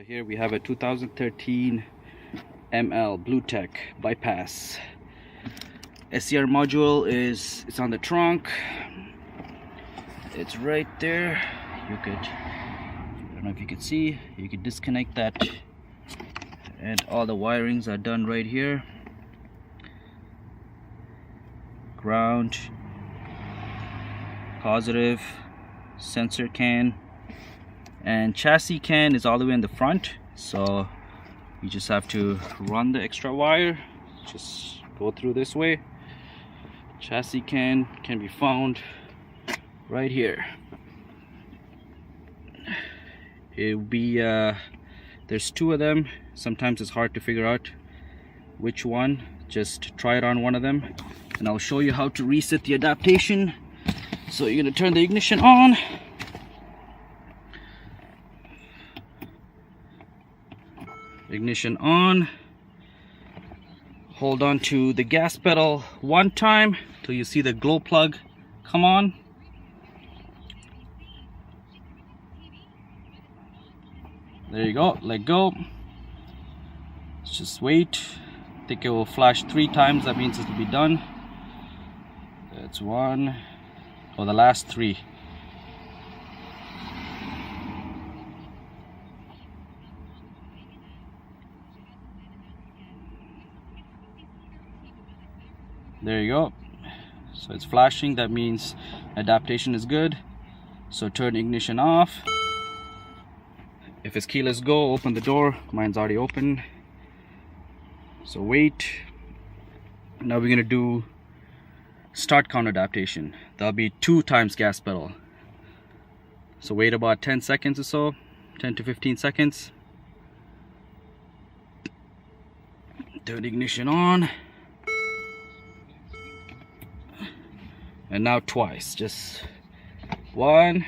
Here we have a 2013 ML Bluetech bypass. SCR module it's on the trunk. It's right there. I don't know if you could see, you could disconnect that, and all the wirings are done right here. Ground, positive, sensor can, and chassis can is all the way in the front, so you just have to run the extra wire, just go through this way. Chassis can be found right here. It will be there's two of them. Sometimes it's hard to figure out which one. Just try it on one of them and I'll show you how to reset the adaptation. So you're gonna turn the ignition on. Ignition on. Hold on to the gas pedal one time till you see the glow plug come on. There you go, let go. Let's just wait. I think it will flash 3 times, that means it will be done. That's 1, or the last 3. There you go. So it's flashing, that means adaptation is good. So turn ignition off. If it's keyless go, open the door. Mine's already open. So wait. Now we're gonna do start count adaptation. That'll be 2 times gas pedal. So wait about 10 seconds or so, 10 to 15 seconds. Turn ignition on. And now twice, just 1,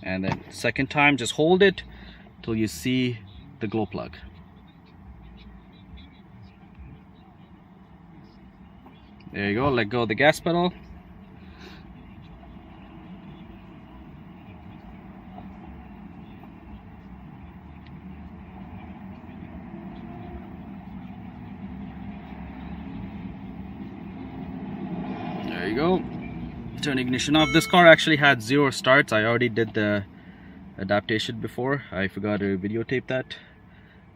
and then second time just hold it till you see the glow plug. There you go, let go of the gas pedal. There you go. Turn ignition off. This car actually had 0 starts. I already did the adaptation before. I forgot to videotape that.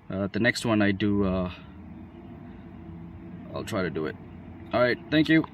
The next one I do, I'll try to do it. Alright, thank you.